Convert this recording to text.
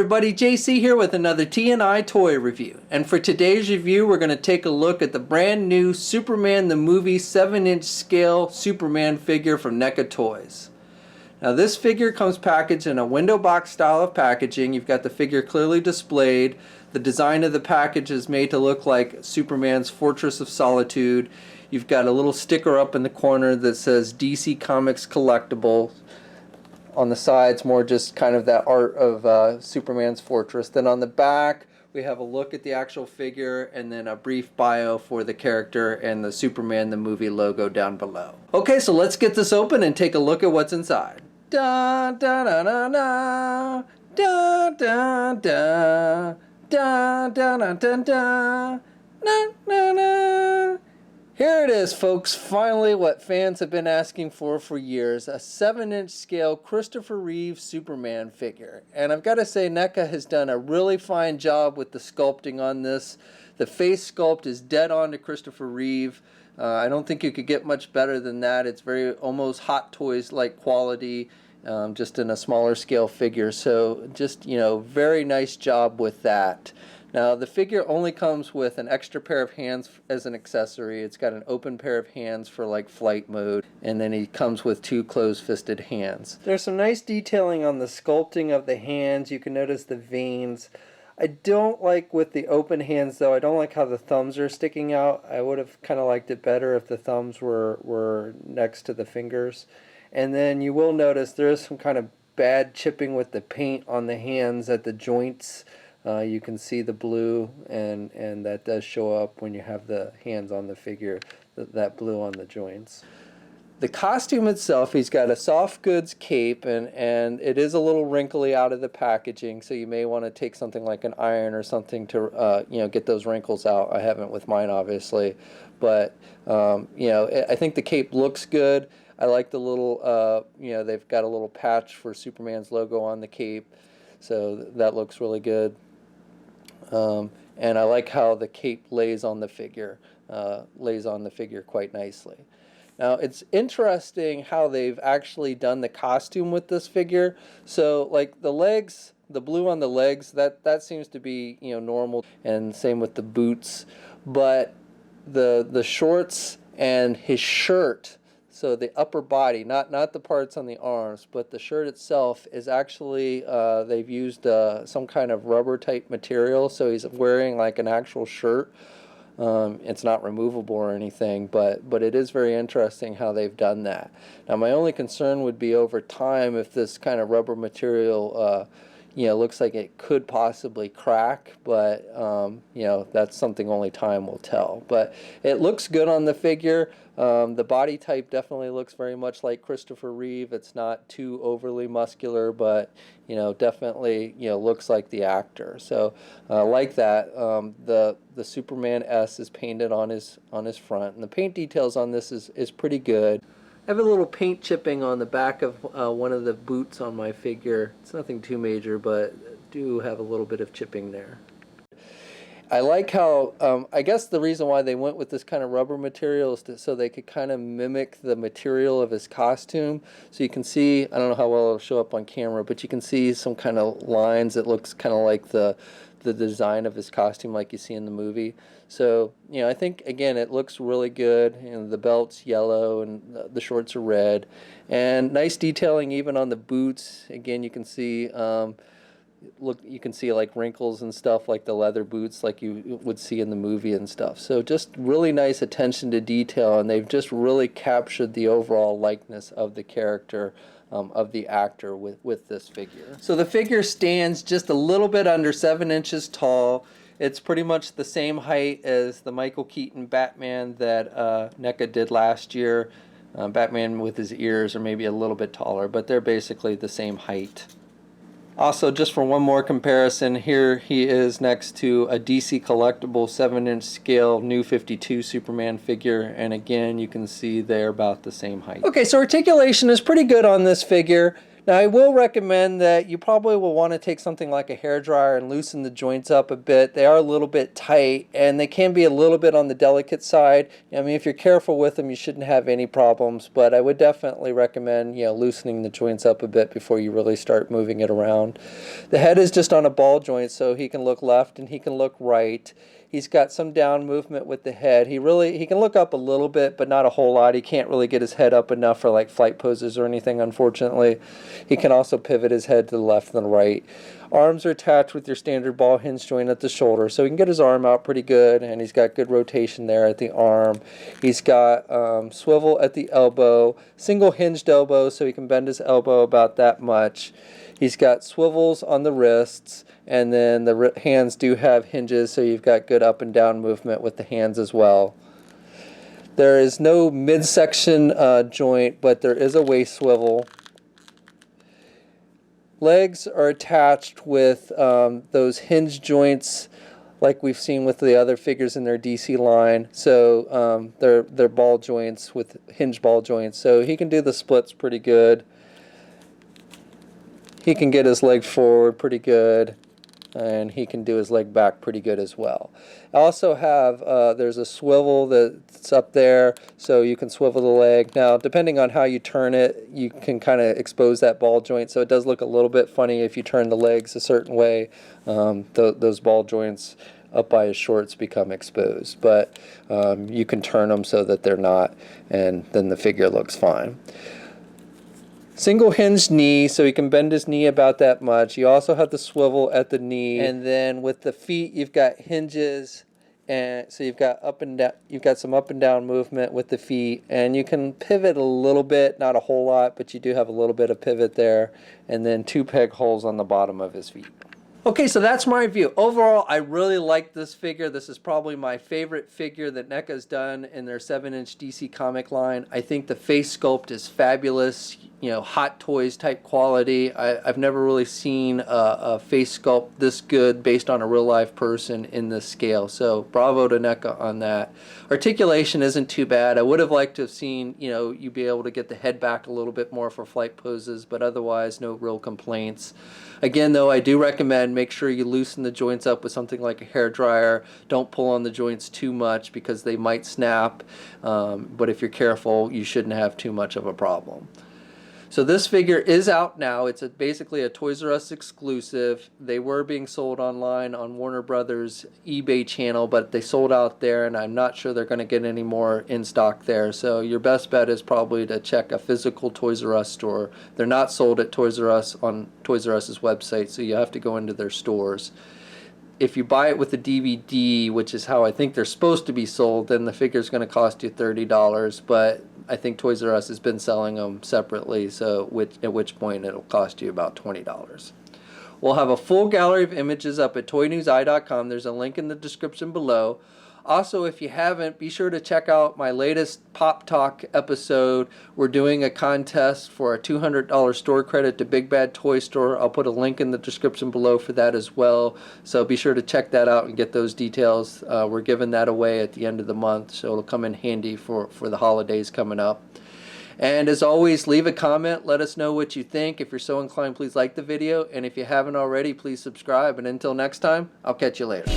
everybody, JC here with another T&I toy review. And for today's review, we're going to take a look at the brand new Superman the Movie 7-inch scale Superman figure from NECA Toys. Now this figure comes packaged in a window box style of packaging. You've got the figure clearly displayed. The design of the package is made to look like Superman's Fortress of Solitude. You've got a little sticker up in the corner that says DC Comics Collectible. On the sides, more just kind of that art of Superman's fortress. Then on the back, we have a look at the actual figure and then a brief bio for the character and the Superman the Movie logo down below. Okay, so let's get this open and take a look at what's inside. Da da da da da da da da da da da da da na na na. Here it is, folks, finally what fans have been asking for years, a 7-inch scale Christopher Reeve Superman figure. And I've got to say, NECA has done a really fine job with the sculpting on this. The face sculpt is dead on to Christopher Reeve. I don't think you could get much better than that. It's very almost Hot Toys-like quality, just in a smaller scale figure. So just, you know, very nice job with that. Now the figure only comes with an extra pair of hands as an accessory. It's got an open pair of hands for like flight mode, and then he comes with 2 closed-fisted hands. There's some nice detailing on the sculpting of the hands. You can notice the veins. I don't like with the open hands though, I don't like how the thumbs are sticking out. I would have kind of liked it better if the thumbs were next to the fingers. And then you will notice there is some kind of bad chipping with the paint on the hands at the joints. You can see the blue, and that does show up when you have the hands on the figure, that blue on the joints. The costume itself, he's got a soft goods cape, and it is a little wrinkly out of the packaging, so you may want to take something like an iron or something to you know, get those wrinkles out. I haven't with mine, obviously, but you know, I think the cape looks good. I like the little, you know, they've got a little patch for Superman's logo on the cape, so that looks really good. And I like how the cape lays on the figure quite nicely. Now it's interesting how they've actually done the costume with this figure. So like the legs, the blue on the legs, that seems to be, you know, normal, and same with the boots. But the shorts and his shirt, so the upper body, not the parts on the arms, but the shirt itself is actually, they've used some kind of rubber type material, so he's wearing like an actual shirt. It's not removable or anything, but it is very interesting how they've done that. Now my only concern would be over time, if this kind of rubber material you know, looks like it could possibly crack, but you know, that's something only time will tell. But it looks good on the figure. The body type definitely looks very much like Christopher Reeve. It's not too overly muscular, but you know, definitely, you know, looks like the actor. So like that. The Superman S is painted on his front, and the paint details on this is pretty good. I have a little paint chipping on the back of one of the boots on my figure. It's nothing too major, but do have a little bit of chipping there. I like how, I guess the reason why they went with this kind of rubber material is so they could kind of mimic the material of his costume. So you can see, I don't know how well it'll show up on camera, but you can see some kind of lines that looks kind of like the design of his costume like you see in the movie. So, you know, I think, again, it looks really good. You know, the belt's yellow and the shorts are red. And nice detailing even on the boots. Again, you can see, you can see like wrinkles and stuff like the leather boots like you would see in the movie and stuff. So just really nice attention to detail, and they've just really captured the overall likeness of the character, of the actor with this figure. So the figure stands just a little bit under 7 inches tall. It's pretty much the same height as the Michael Keaton Batman that NECA did last year. Batman with his ears are maybe a little bit taller, but they're basically the same height. Also, just for one more comparison, here he is next to a DC Collectible 7-inch scale New 52 Superman figure, and again you can see they're about the same height. Okay, so articulation is pretty good on this figure. Now, I will recommend that you probably will want to take something like a hairdryer and loosen the joints up a bit. They are a little bit tight, and they can be a little bit on the delicate side. I mean, if you're careful with them, you shouldn't have any problems, but I would definitely recommend, loosening the joints up a bit before you really start moving it around. The head is just on a ball joint, so he can look left and he can look right. He's got some down movement with the head. He can look up a little bit, but not a whole lot. He can't really get his head up enough for like flight poses or anything, unfortunately. He can also pivot his head to the left and the right. Arms are attached with your standard ball hinge joint at the shoulder, so he can get his arm out pretty good, and he's got good rotation there at the arm. He's got swivel at the elbow, single hinged elbow, so he can bend his elbow about that much. He's got swivels on the wrists, and then the hands do have hinges, so you've got good up and down movement with the hands as well. There is no midsection joint, but there is a waist swivel. Legs are attached with those hinge joints like we've seen with the other figures in their DC line. So they're ball joints with hinge ball joints. So he can do the splits pretty good. He can get his leg forward pretty good, and he can do his leg back pretty good as well. I also have, there's a swivel that's up there, so you can swivel the leg. Now, depending on how you turn it, you can kind of expose that ball joint, so it does look a little bit funny if you turn the legs a certain way. Those ball joints up by his shorts become exposed, but you can turn them so that they're not, and then the figure looks fine. Single hinged knee, so he can bend his knee about that much. You also have the swivel at the knee, and then with the feet, you've got hinges, and so you've got up and down. You've got some up and down movement with the feet, and you can pivot a little bit, not a whole lot, but you do have a little bit of pivot there, and then 2 peg holes on the bottom of his feet. Okay, so that's my review. Overall, I really like this figure. This is probably my favorite figure that NECA's done in their 7-inch DC comic line. I think the face sculpt is fabulous, Hot Toys type quality. I've never really seen a face sculpt this good based on a real life person in this scale. So bravo to NECA on that. Articulation isn't too bad. I would have liked to have seen, you be able to get the head back a little bit more for flight poses, but otherwise no real complaints. Again, though, I do recommend make sure you loosen the joints up with something like a hairdryer. Don't pull on the joints too much because they might snap, but if you're careful, you shouldn't have too much of a problem. So this figure is out now. It's basically a Toys R Us exclusive. They were being sold online on Warner Brothers eBay channel, but they sold out there, and I'm not sure they're going to get any more in stock there. So your best bet is probably to check a physical Toys R Us store. They're not sold at Toys R Us on Toys R Us's website, so you have to go into their stores. If you buy it with a DVD, which is how I think they're supposed to be sold, then the figure is going to cost you $30, but I think Toys R Us has been selling them separately, so at which point it'll cost you about $20. We'll have a full gallery of images up at toynewseye.com. There's a link in the description below. Also, if you haven't, be sure to check out my latest Pop Talk episode. We're doing a contest for a $200 store credit to Big Bad Toy Store. I'll put a link in the description below for that as well. So be sure to check that out and get those details. We're giving that away at the end of the month, so it'll come in handy for the holidays coming up. And as always, leave a comment. Let us know what you think. If you're so inclined, please like the video. And if you haven't already, please subscribe. And until next time, I'll catch you later.